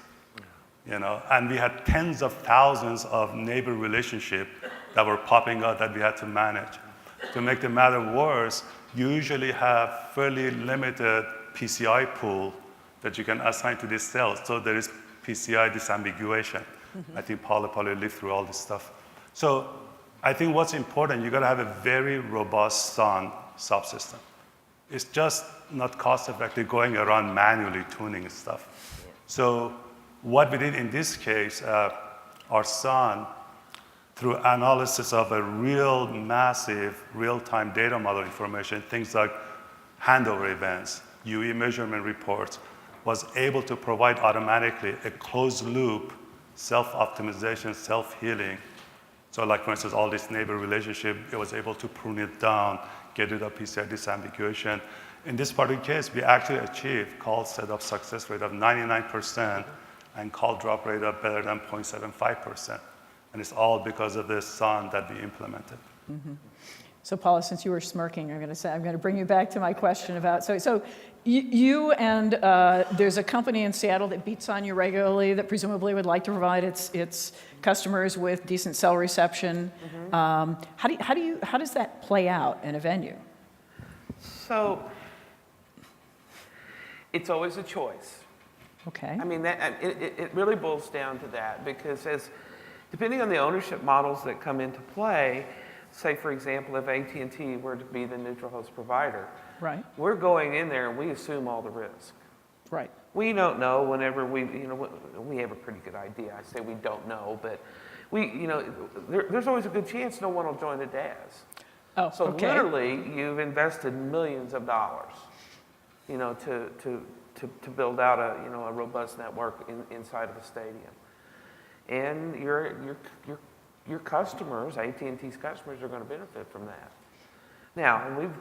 Speaker 4: and we had tens of thousands of neighbor relationships that were popping out that we had to manage. to make the matter worse, you usually have fairly limited PCI pool that you can assign to these cells. So there is PCI disambiguation. I think Paula probably lived through all this stuff. So I think what's important, you gotta have a very robust SON subsystem. It's just not cost effective going around manually tuning stuff. So what we did in this case, our SON, through analysis of a real massive real-time data model information, things like handover events, UE measurement reports, was able to provide automatically a closed loop, self-optimization, self-healing. So like for instance, all this neighbor relationship, it was able to prune it down, get rid of PCI disambiguation. In this particular case, we actually achieved call setup success rate of 99% and call drop rate of better than 0.75%. And it's all because of this SON that we implemented.
Speaker 1: So Paula, since you were smirking, I'm going to bring you back to my question about, so you and there's a company in Seattle that beats on you regularly that presumably would like to provide its customers with decent cell reception. How does that play out in a venue?
Speaker 2: So it's always a choice.
Speaker 1: Okay.
Speaker 2: I mean, it really boils down to that because depending on the ownership models that come into play, say for example, if AT&T were to be the neutral host provider,
Speaker 1: Right.
Speaker 2: we're going in there and we assume all the risk.
Speaker 1: Right.
Speaker 2: We don't know whenever we have a pretty good idea. I say we don't know, but there's always a good chance no one will join the DAS.
Speaker 1: Oh,
Speaker 2: So
Speaker 1: okay.
Speaker 2: literally, you've invested millions of dollars, to build out a robust network inside of a stadium, and your customers, AT&T's customers, are going to benefit from that. Now, and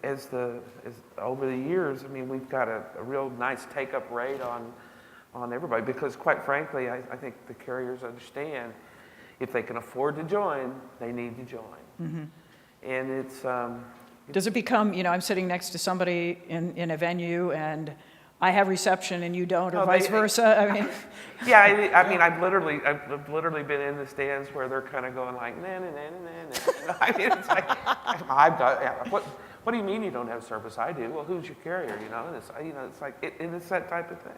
Speaker 2: as over the years, I mean, we've got a real nice take-up rate on everybody because, quite frankly, I think the carriers understand if they can afford to join, they need to join. And it's
Speaker 1: Does it become, I'm sitting next to somebody in a venue and I have reception and you don't, or vice versa? I mean,
Speaker 2: yeah, I mean, I've literally been in the stands where they're kind of going like, nah, nah, nah, nah, nah. I mean, it's like, what do you mean you don't have service? I do. Well, who's your carrier? And it's like, it's that type of thing.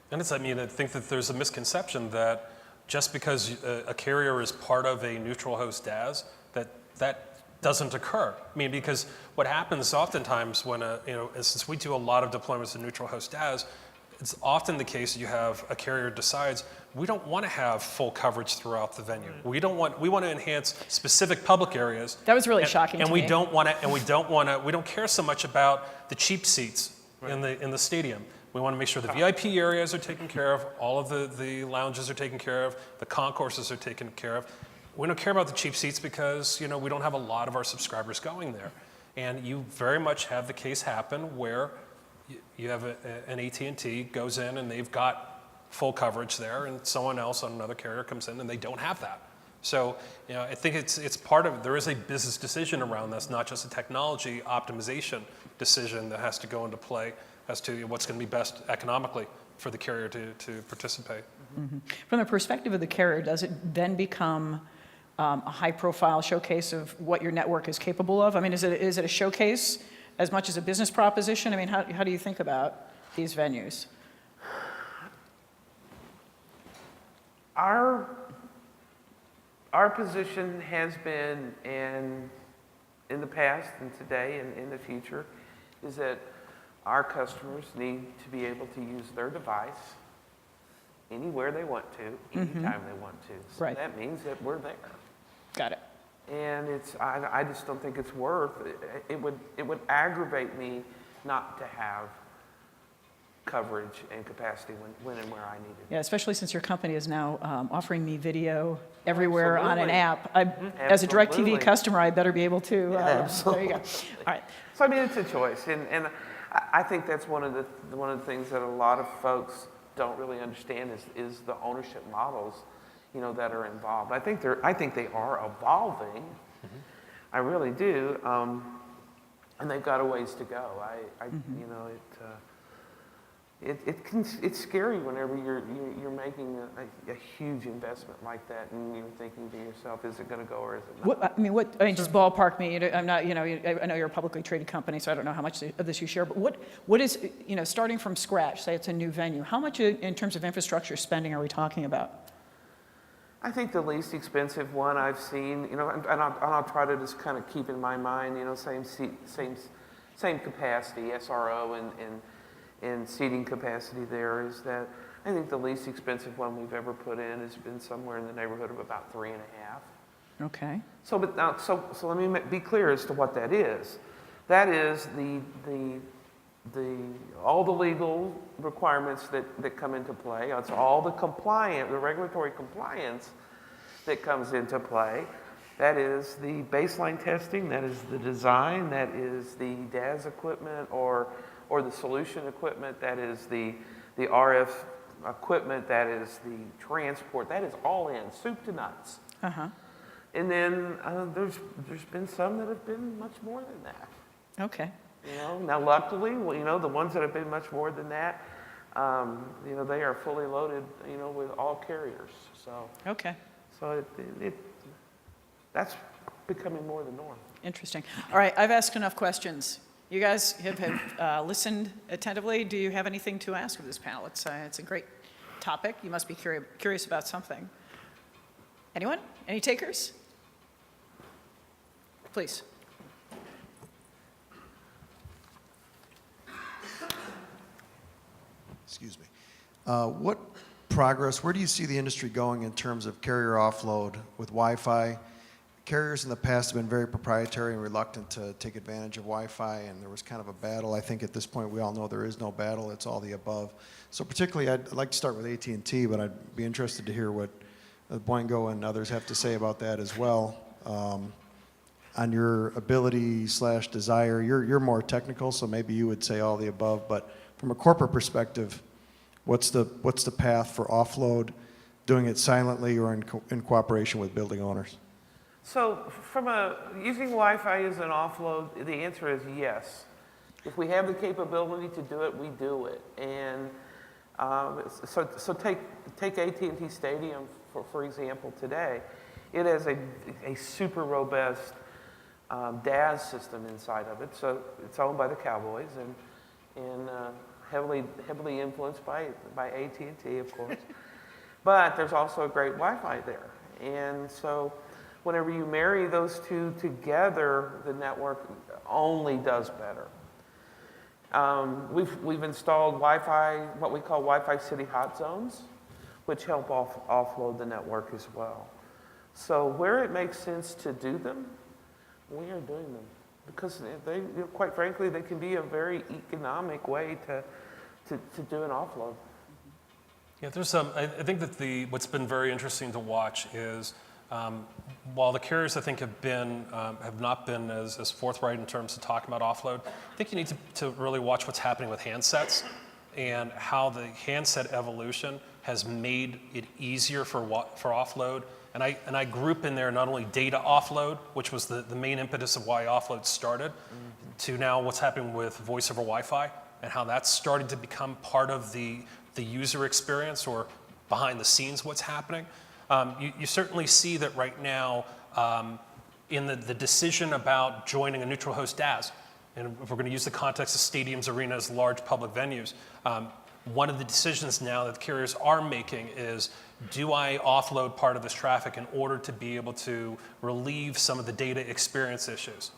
Speaker 3: And I think that there's a misconception that just because a carrier is part of a neutral host DAS, that doesn't occur. I mean, because what happens oftentimes when since we do a lot of deployments in neutral host DAS, it's often the case that you have a carrier decides we don't want to have full coverage throughout the venue. We want to enhance specific public areas.
Speaker 1: that was really shocking to me.
Speaker 3: We don't care so much about the cheap seats in the stadium. We want to make sure the VIP areas are taken care of, all of the lounges are taken care of, the concourses are taken care of. We don't care about the cheap seats because we don't have a lot of our subscribers going there. And you very much have the case happen where you have an AT&T goes in and they've got full coverage there, and someone else on another carrier comes in and they don't have that. So I think it's part of it. There is a business decision around this, not just a technology optimization decision that has to go into play as to what's going to be best economically for the carrier to participate.
Speaker 1: From the perspective of the carrier, does it then become a high-profile showcase of what your network is capable of? I mean, is it a showcase as much as a business proposition? I mean, how do you think about these venues?
Speaker 2: Our position has been, and in the past and today and in the future, is that our customers need to be able to use their device anywhere they want to, anytime they want to. So
Speaker 1: Right.
Speaker 2: that means that we're there.
Speaker 1: Got it.
Speaker 2: And I just don't think it's worth it. It would aggravate me not to have coverage and capacity when and where I need it.
Speaker 1: Yeah, especially since your company is now offering me video everywhere on an
Speaker 2: Absolutely.
Speaker 1: app. As a
Speaker 2: Absolutely.
Speaker 1: DirecTV customer, I better be able to. There you go. All right.
Speaker 2: So I mean, it's a choice, and I think that's one of the things that a lot of folks don't really understand is the ownership models, that are involved. I think they are evolving. I really do, and they've got a ways to go. it's scary whenever you're making a huge investment like that, and you're thinking to yourself, is it going to go or is it not?
Speaker 1: I mean, just ballpark me. I'm not, I know you're a publicly traded company, so I don't know how much of this you share. But what is, starting from scratch? Say it's a new venue. How much in terms of infrastructure spending are we talking about?
Speaker 2: I think the least expensive one I've seen, and I'll try to just kind of keep in my mind, same capacity, SRO and seating capacity there, is that I think the least expensive one we've ever put in has been somewhere in the neighborhood of about 3.5.
Speaker 1: Okay.
Speaker 2: So let me be clear as to what that is. That is all the legal requirements that come into play. It's all the regulatory compliance that comes into play. That is the baseline testing, that is the design, that is the DAS equipment or the solution equipment, that is the RF equipment, that is the transport, that is all in, soup to nuts.
Speaker 1: Uh-huh.
Speaker 2: And then there's been some that have been much more than that.
Speaker 1: Okay.
Speaker 2: Now luckily, the ones that have been much more than that, they are fully loaded, with all carriers. So
Speaker 1: Okay.
Speaker 2: So that's becoming more the norm.
Speaker 1: Interesting. All right, I've asked enough questions. You guys have listened attentively. Do you have anything to ask of this panel? It's a great topic. You must be curious about something. Anyone? Any takers? Please.
Speaker 6: Excuse me. What progress, where do you see the industry going in terms of carrier offload with Wi-Fi? Carriers in the past have been very proprietary and reluctant to take advantage of Wi-Fi, and there was kind of a battle. I think at this point we all know there is no battle, it's all the above. So particularly I'd like to start with AT&T, but I'd be interested to hear what Boingo and others have to say about that as well. On your ability/desire, you're more technical, so maybe you would say all the above, but from a corporate perspective, what's the path for offload, doing it silently or in cooperation with building owners?
Speaker 2: So using Wi-Fi as an offload, the answer is yes. If we have the capability to do it, we do it. And so take AT&T Stadium, for example, today. It has a super robust DAS system inside of it. So it's owned by the Cowboys and heavily influenced by AT&T, of course. But there's also a great Wi-Fi there. And so whenever you marry those two together, the network only does better. We've installed Wi-Fi, what we call Wi-Fi City Hot Zones, which help offload the network as well. So where it makes sense to do them, we are doing them. Because they, quite frankly, they can be a very economic way to do an offload.
Speaker 3: Yeah, I think that what's been very interesting to watch is while the carriers I think have not been as forthright in terms of talking about offload, I think you need to really watch what's happening with handsets and how the handset evolution has made it easier for offload. And I group in there not only data offload, which was the main impetus of why offload started, to now what's happening with voice over Wi-Fi and how that's started to become part of the user experience or behind the scenes what's happening. You certainly see that right now in the decision about joining a neutral host DAS, and if we're going to use the context of stadiums, arenas, large public venues, one of the decisions now that the carriers are making is, do I offload part of this traffic in order to be able to relieve some of the data experience issues?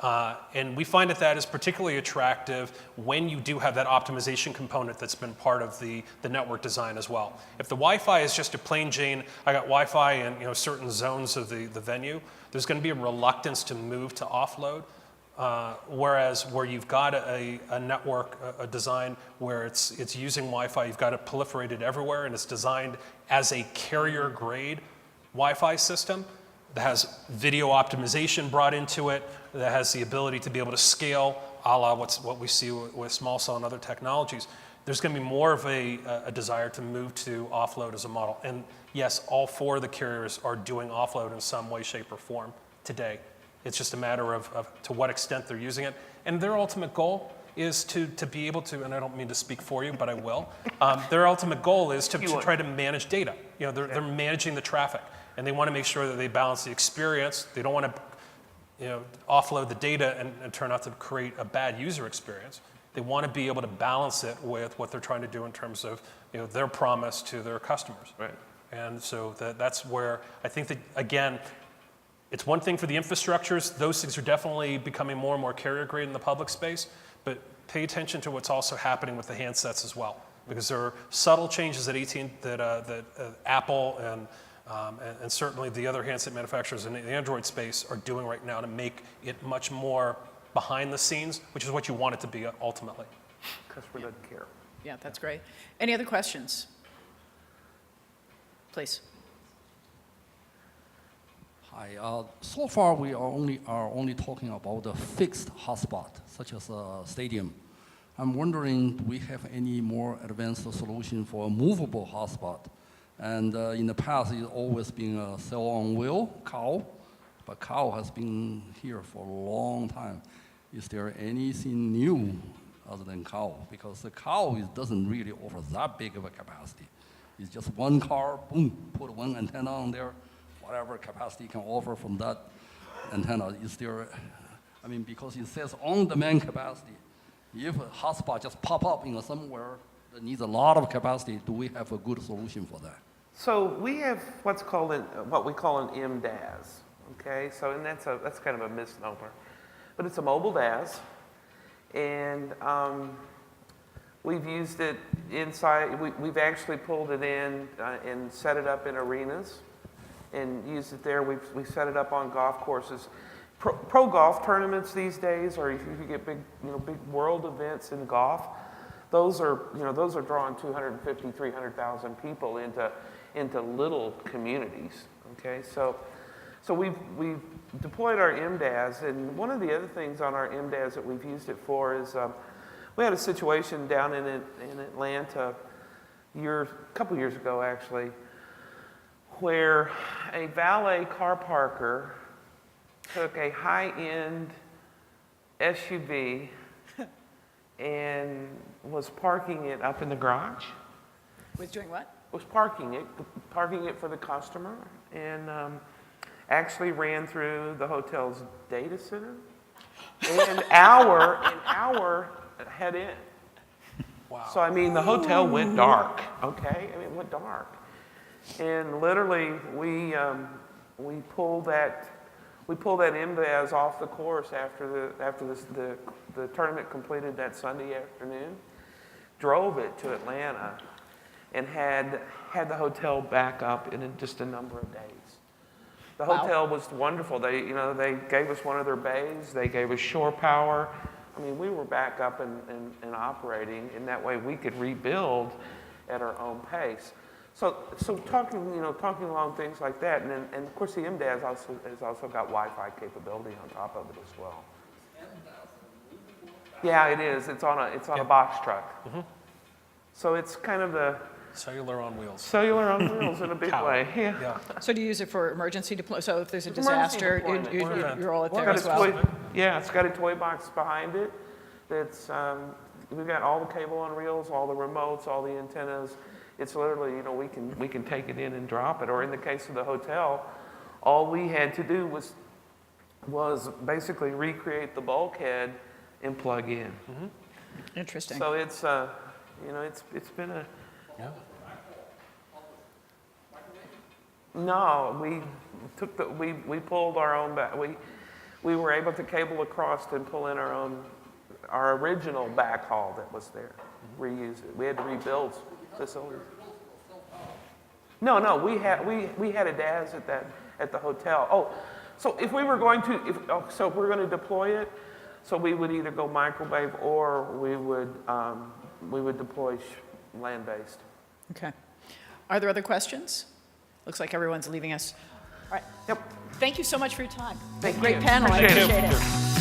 Speaker 3: And we find that is particularly attractive when you do have that optimization component that's been part of the network design as well. If the Wi-Fi is just a plain Jane, I got Wi-Fi in certain zones of the venue, there's going to be a reluctance to move to offload. Whereas where you've got a network, a design where it's using Wi-Fi, you've got it proliferated everywhere, and it's designed as a carrier-grade Wi-Fi system that has video optimization brought into it, that has the ability to be able to scale, a la what we see with small cell and other technologies. There's going to be more of a desire to move to offload as a model. And yes, all four of the carriers are doing offload in some way, shape, or form today. It's just a matter of to what extent they're using it. And their ultimate goal is to be able to, and I don't mean to speak for you, but I will, their ultimate goal is to try to manage data. You know, they're managing the traffic, and they want to make sure that they balance the experience. They don't want to, you know, offload the data and turn out to create a bad user experience. They want to be able to balance it with what they're trying to do in terms of, you know, their promise to their customers.
Speaker 2: Right.
Speaker 3: And so that's where I think that, again, it's one thing for the infrastructures. Those things are definitely becoming more and more carrier grade in the public space, but pay attention to what's also happening with the handsets as well, because there are subtle changes that Apple and certainly the other handset manufacturers in the Android space are doing right now to make it much more behind the scenes, which is what you want it to be ultimately.
Speaker 2: Customer doesn't care.
Speaker 1: Yeah, that's great. Any other questions? Please.
Speaker 7: Hi. So far, we are only talking about the fixed hotspot, such as a stadium. I'm wondering, do we have any more advanced solution for a movable hotspot? And in the past, it's always been a cell on wheel, cow, but cow has been here for a long time. Is there anything new other than cow? Because the cow doesn't really offer that big of a capacity. It's just one car, boom, put one antenna on there, whatever capacity can offer from that antenna. Is there, I mean, because it says on-demand capacity. If a hotspot just pop up somewhere that needs a lot of capacity, do we have a good solution for that?
Speaker 2: So we have what we call an MDAS, okay? So, and that's kind of a misnomer. But it's a mobile DAS, and we've used it inside. We've actually pulled it in and set it up in arenas and used it there. We set it up on golf courses. Pro golf tournaments these days, or if you get big world events in golf, those are drawing 250, 300,000 people into little communities. Okay, so we've deployed our MDAS, and one of the other things on our MDAS that we've used it for is we had a situation down in Atlanta a couple years ago actually, where a valet car parker took a high-end SUV and was parking it up in the garage.
Speaker 1: Was doing what?
Speaker 2: Was parking it for the customer, and actually ran through the hotel's data center, and an hour head in.
Speaker 3: Wow.
Speaker 2: So I mean, the hotel went dark. Okay, I mean, it went dark, and literally we pulled that MVAS off the course after the tournament completed that Sunday afternoon, drove it to Atlanta, and had the hotel back up in just a number of days. The hotel was wonderful. They gave us one of their bays. They gave us shore power. I mean, we were back up and operating, and that way we could rebuild at our own pace. So talking along things like that, and of course the MDAS has also got Wi-Fi capability on top of it as well. Yeah, it is. It's on a box truck. Mm-hmm. So it's kind of the
Speaker 3: Cellular on wheels.
Speaker 2: Cellular on wheels in a big way. Yeah.
Speaker 1: So do you use it for emergency deployment? So if there's a disaster, you roll it there
Speaker 2: Got
Speaker 1: as
Speaker 2: a
Speaker 1: well?
Speaker 2: it's got a toy box behind it. That's we've got all the cable on reels, all the remotes, all the antennas. It's literally, we can take it in and drop it. Or in the case of the hotel, all we had to do was basically recreate the bulkhead and plug in.
Speaker 3: Mm-hmm.
Speaker 1: Interesting.
Speaker 2: So it's it's been a No, we pulled our own back. We were able to cable across and pull in our original backhaul that was there, reuse it. We had to rebuild facilities. No, we had a DAS at the hotel. Oh, so if we're going to deploy it, so we would either go microwave or we would deploy land-based.
Speaker 1: Okay. Are there other questions? Looks like everyone's leaving us. All right.
Speaker 2: Yep.
Speaker 1: Thank you so much for your time.
Speaker 2: Thank
Speaker 1: Great
Speaker 2: you.
Speaker 1: panel. I
Speaker 2: Appreciate it.
Speaker 1: appreciate it.